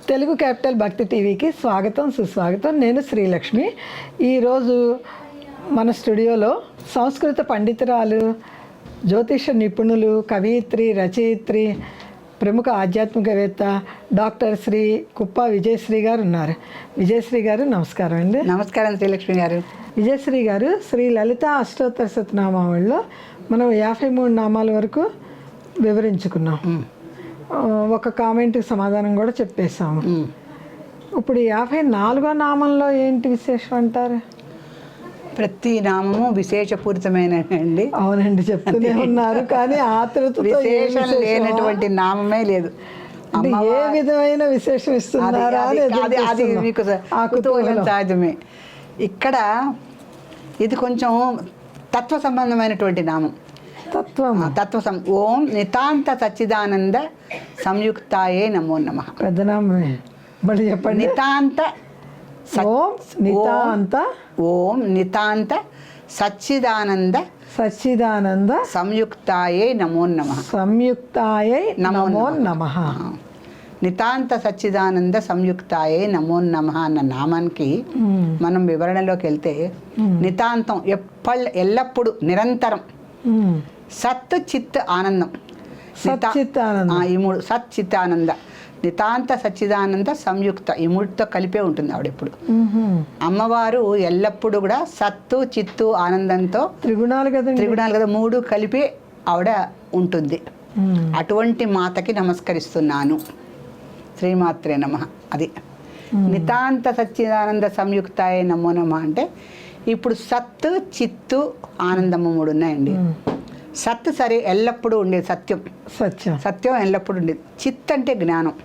Telugu capital భక్తి టీవీకి స్వాగతం సుస్వాగతం. నేను శ్రీలక్ష్మి. ఈరోజు మన స్టూడియోలో సంస్కృత పండితురాలు, జ్యోతిష నిపుణులు, కవయిత్రి, రచయిత్రి, ప్రముఖ ఆధ్యాత్మికవేత్త డాక్టర్ శ్రీ కుప్ప విజయశ్రీ గారు ఉన్నారు. విజయశ్రీ గారు నమస్కారం అండి. నమస్కారం శ్రీలక్ష్మి గారు. విజయశ్రీ గారు, శ్రీ లలిత అష్టోత్తర శతనామావళిలో మనం 53 నామాల వరకు వివరించుకున్నాం. ఒక కామెంట్కి సమాధానం కూడా చెప్పేశాము. ఇప్పుడు 54వ నామంలో ఏంటి విశేషం అంటారు? ప్రతి నామము విశేషపూరితమైనండి. అవునండి, చెప్తూనే ఉన్నారు, కానీ ఆతృతతో విశేషం లేనటువంటి నామమే లేదు. ఏ విధమైన విశేషం ఇస్తున్నారా? అది మీకు కుతూహలం సహజమే. ఇక్కడ ఇది కొంచెం తత్వ సంబంధమైనటువంటి నామం. ఓం నితాంత సచ్చిదానంద సంయుక్తాయే నమో నమః. పెద్ద నామమే, మళ్ళీ చెప్పండి. ఓం నితాంత సచ్చిదానంద సంయుక్తాయే నమో నమః. నమో నమః. నితాంత సచ్చిదానంద సంయుక్తాయే నమో నమః అన్న నామానికి మనం వివరణలోకి వెళ్తే, నితాంతం ఎల్లప్పుడు నిరంతరం, సత్ చిత్ ఆనందం, ఈ మూడు సత్ చిత్ ఆనంద, నితాంత సచ్చిదానంద సంయుక్త, ఈ మూడుతో కలిపే ఉంటుంది ఆవిడ ఎప్పుడు. అమ్మవారు ఎల్లప్పుడూ కూడా సత్తు చిత్తు ఆనందంతో, త్రిగుణాలు కదా, మూడు కలిపి ఆవిడ ఉంటుంది. అటువంటి మాతకి నమస్కరిస్తున్నాను. శ్రీమాత్రే నమః. అది నితాంత సచ్చిదానంద సంయుక్తాయ నమో నమః అంటే, ఇప్పుడు సత్తు చిత్తు ఆనందము మూడు ఉన్నాయండి. సత్ సరే ఎల్లప్పుడూ ఉండేది సత్యం, సత్యం ఎల్లప్పుడూ ఉండేది. చిత్ అంటే జ్ఞానం,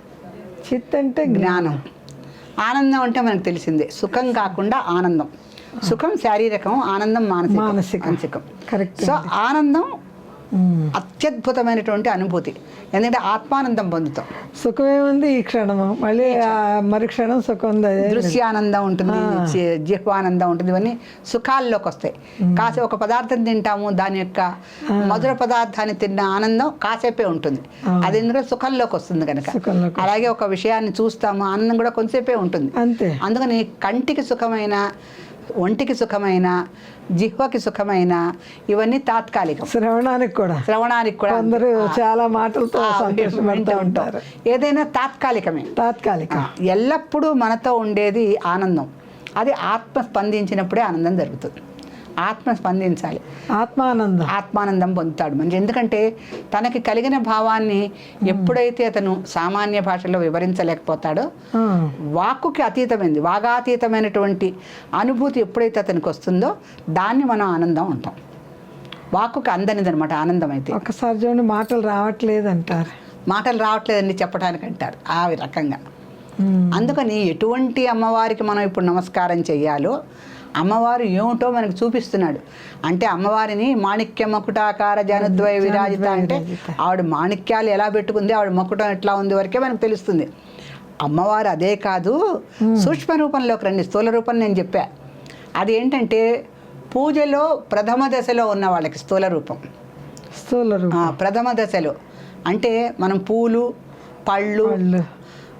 జ్ఞానం. ఆనందం అంటే మనకు తెలిసిందే, సుఖం కాకుండా ఆనందం. సుఖం శారీరకం, ఆనందం మానసికం. సో ఆనందం అత్యద్భుతమైనటువంటి అనుభూతి. ఎందుకంటే ఆత్మానందం పొందుతాం. సుఖమేముంది ఈ క్షణము, మళ్ళీ మరుక్షణం సుఖం, దృశ్యానందం ఉంటుంది, జిహ్వానందం ఉంటుంది. ఇవన్నీ సుఖాల్లోకి వస్తాయి. కాసేపు ఒక పదార్థం తింటాము, దాని యొక్క మధుర పదార్థాన్ని తిన్న ఆనందం కాసేపే ఉంటుంది. అది ఎందుకంటే సుఖంలోకి వస్తుంది కనుక. అలాగే ఒక విషయాన్ని చూస్తాము, ఆనందం కూడా కొంతసేపే ఉంటుంది. అంతే. అందుకని కంటికి సుఖమైన, ఒంటికి సుఖమైన, జిహ్వకి సుఖమైన, ఇవన్నీ తాత్కాలికం. శ్రవణానికి కూడా అందరూ చాలా మాటలతో సంతోషపడుతూ ఉంటారు. ఏదైనా తాత్కాలికమే. ఎల్లప్పుడూ మనతో ఉండేది ఆనందం. అది ఆత్మ స్పందించినప్పుడే ఆనందం జరుగుతుంది. ఆత్మ స్పందించాలి, ఆత్మానందం పొందుతాడు మనిషి. ఎందుకంటే తనకి కలిగిన భావాన్ని ఎప్పుడైతే అతను సామాన్య భాషలో వివరించలేకపోతాడో, వాక్కుకి అతీతమైంది, వాగాతీతమైనటువంటి అనుభూతి ఎప్పుడైతే అతనికి వస్తుందో దాన్ని మనం ఆనందం అంటాం. వాక్కుకి అందనిది అనమాట ఆనందం. అయితే ఒకసారి చూడండి, మాటలు రావట్లేదండి చెప్పడానికి అంటారు ఆ రకంగా. అందుకని ఎటువంటి అమ్మవారికి మనం ఇప్పుడు నమస్కారం చెయ్యాలో, అమ్మవారు ఏమిటో మనకు చూపిస్తున్నాడు. అంటే అమ్మవారిని మాణిక్య మకుటాకార జనుద్వయ విరాజిత అంటే ఆవిడ మాణిక్యాలు ఎలా పెట్టుకుంది, ఆవిడ మకుటం ఎట్లా ఉంది వరకే మనకు తెలుస్తుంది. అమ్మవారు అదే కాదు, సూక్ష్మ రూపంలోకి రండి. స్థూల రూపం నేను చెప్పా. అది ఏంటంటే పూజలో ప్రథమ దశలో ఉన్న వాళ్ళకి స్థూల రూపం. ప్రథమ దశలో అంటే మనం పూలు, పళ్ళు,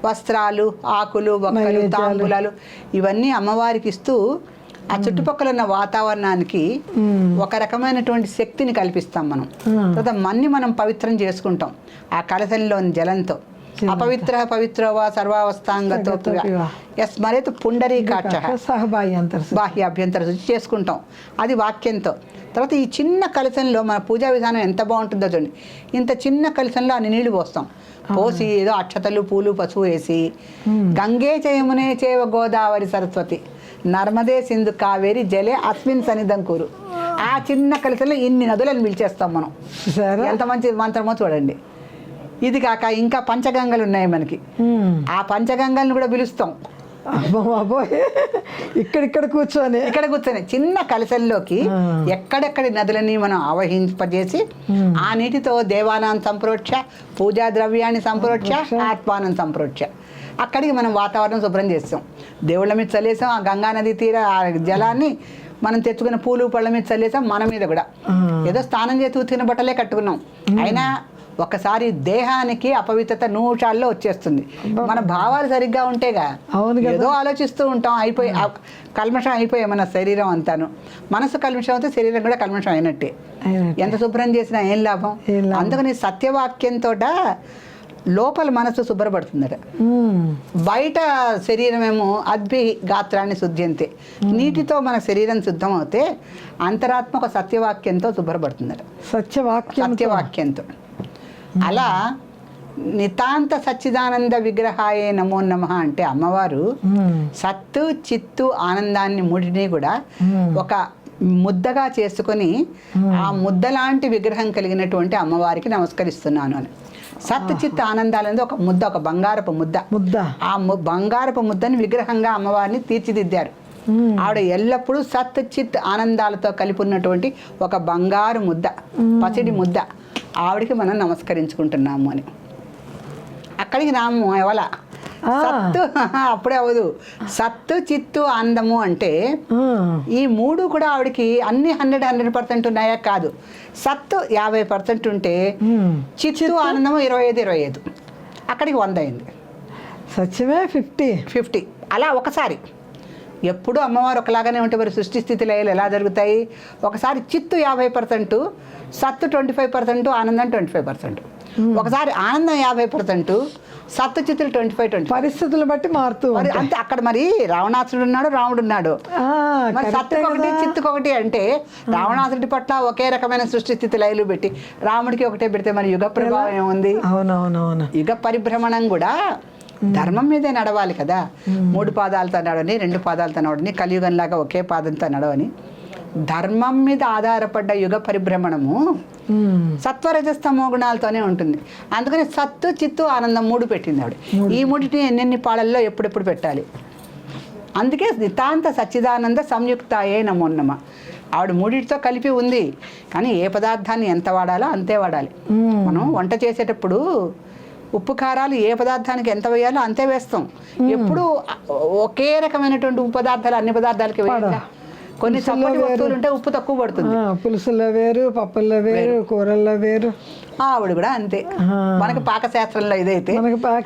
వస్త్రాలు, ఆకులు, వక్కలు, తాంబూలాలు ఇవన్నీ అమ్మవారికి ఇస్తూ ఆ చుట్టుపక్కల ఉన్న వాతావరణానికి ఒక రకమైనటువంటి శక్తిని కల్పిస్తాం మనం. తర్వాత మన్ని మనం పవిత్రం చేసుకుంటాం ఆ కలశంలోని జలంతో. అపవిత్ర పవిత్రవా సర్వావస్థాంగతో స్మరేత్ పుండరీకాక్ష బాహ్యాభ్యంతర శుచి చేసుకుంటాం. అది వాక్యంతో. తర్వాత ఈ చిన్న కలశంలో మన పూజా విధానం ఎంత బాగుంటుందో చూడండి. ఇంత చిన్న కలశంలో అన్ని నీళ్లు పోస్తాం. పోసి ఏదో అక్షతలు, పూలు, పసుపు వేసి, గంగే చయమునే చేవ గోదావరి సరస్వతి నర్మదే సింధు కావేరి జలే అస్మిన్ సన్నిధం కూరు. ఆ చిన్న కలశంలో ఇన్ని నదులను పిలిచేస్తాం మనం. ఎంత మంచి మంత్రమో చూడండి. ఇది కాక ఇంకా పంచగంగలు ఉన్నాయి మనకి. ఆ పంచగంగల్ని కూడా పిలుస్తాం. ఇక్కడ కూర్చొని చిన్న కలశంలోకి ఎక్కడెక్కడి నదులని మనం ఆవహింపజేసి, ఆ నీటితో దేవానాం సంప్రోక్ష, పూజా ద్రవ్యాన్ని సంప్రోక్ష, ఆత్మానం సంప్రోక్ష, అక్కడికి మనం వాతావరణం శుభ్రం చేస్తాం. దేవుళ్ళ మీద చల్లేసాం. ఆ గంగా నది తీర ఆ జలాన్ని మనం తెచ్చుకున్న పూలు పళ్ళ మీద చల్లేసాం. మన మీద కూడా ఏదో స్నానం చేసి ఉతికిన బట్టలే కట్టుకున్నాం. అయినా ఒకసారి దేహానికి అపవిత్రత నిమిషాల్లో వచ్చేస్తుంది. మన భావాలు సరిగ్గా ఉంటేగా, అవును కదా. ఏదో ఆలోచిస్తూ ఉంటాం, కల్మషం అయిపోయాయి మన శరీరం అంతాను. మనసు కల్మషం అయితే శరీరం కూడా కల్మషం అయినట్టే. ఎంత శుభ్రం చేసినా ఏం లాభం. అందుకని సత్యవాక్యంతో లోపల మనసు శుభ్రపడుతుందట. బయట శరీరమేమో అద్భి గాత్రాన్ని శుద్ధ్యంతే. నీటితో మన శరీరం శుద్ధం అవుతే అంతరాత్మ ఒక సత్యవాక్యంతో శుభ్రపడుతుందట. సత్యవాక్యంతో. అలా నితాంత సచ్చిదానంద విగ్రహాయే నమో నమః అంటే అమ్మవారు సత్తు చిత్తు ఆనందాన్ని మూడిని కూడా ఒక ముద్దగా చేసుకొని ఆ ముద్దలాంటి విగ్రహం కలిగినటువంటి అమ్మవారికి నమస్కరిస్తున్నాను అని. సత్ చిత్ ఆనందాలనేది ఒక ముద్ద, ఒక బంగారపు ముద్ద. ఆ బంగారపు ముద్దని విగ్రహంగా అమ్మవారిని తీర్చిదిద్దారు. ఆవిడ ఎల్లప్పుడూ సత్ చిత్ ఆనందాలతో కలిపి ఉన్నటువంటి ఒక బంగారు ముద్ద, పసిడి ముద్ద. ఆవిడికి మనం నమస్కరించుకుంటున్నాము అని. అక్కడికి రాము ఎవల సత్తు అప్పుడే అవదు. సత్తు చిత్తు ఆనందము అంటే ఈ మూడు కూడా ఆవిడకి అన్ని 100% ఉన్నాయా? కాదు. సత్తు 50% ఉంటే చిత్తు ఆనందము 25 అక్కడికి 100 అయింది. సత్యమే 50. అలా ఒకసారి ఎప్పుడు అమ్మవారు ఒకలాగానే ఉంటే మరి సృష్టి స్థితి లయలు ఎలా జరుగుతాయి? ఒకసారి చిత్తు 50%, సత్తు 25%, ఆనందం 25%. ఒకసారి ఆనందం 50%, సత్తు చిత్తులు 25. పరిస్థితులు బట్టి మారుతూ అంతే. అక్కడ మరి రావణాసురుడు ఉన్నాడు, రాముడు ఉన్నాడు. మరి సత్తుకొకటి చిత్తుకొకటి అంటే రావణాసురుడి పట్ల ఒకే రకమైన సృష్టి స్థితి లయలు పెట్టి రాముడికి ఒకటే పెడితే మరి యుగ ప్రభావం ఏముంది? అవునవునవును. యుగ పరిభ్రమణం కూడా ధర్మం మీదే నడవాలి కదా. 3 పాదాలతో నడవని, 2 పాదాలతో నడవని, కలియుగంలాగా ఒకే పాదంతో నడవని. ధర్మం మీద ఆధారపడ్డ యుగ పరిభ్రమణము సత్వరజస్తమో గుణాలతోనే ఉంటుంది. అందుకని సత్తు చిత్తు ఆనందం 3 పెట్టింది ఆవిడ. ఈ 3టిని ఎన్నెన్ని పాళల్లో ఎప్పుడెప్పుడు పెట్టాలి. అందుకే నితాంత సచ్చిదానంద సంయుక్తాయే నమో నమః. ఆవిడ 3టితో కలిపి ఉంది. కానీ ఏ పదార్థాన్ని ఎంత వాడాలో అంతే వాడాలి. మనం వంట చేసేటప్పుడు ఉప్పు కారాలు ఏ పదార్థానికి ఎంత వేయాలో అంతే వేస్తాం. ఎప్పుడు ఒకే రకమైనటువంటి ఉప్పు పదార్థాలు అన్ని పదార్థాలకి వేయాలి. కొన్ని చప్పటి వస్తువులు ఉంటే ఉప్పు తక్కువ పడుతుంది. పులుసుల్లో వేరు, పప్పుల్లో వేరు, కూరల్లో వేరు. ఆవిడ కూడా అంతే. మనకి పాకశాస్త్రంలో ఇదైతే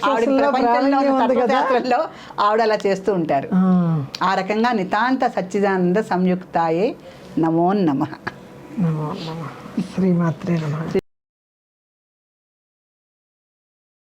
శాస్త్రంలో ఆవిడ అలా చేస్తూ ఉంటారు. ఆ రకంగా నితాంత సచ్చిదానంద సంయుక్తాయే నమో నమః. శ్రీమాత్రే నమః.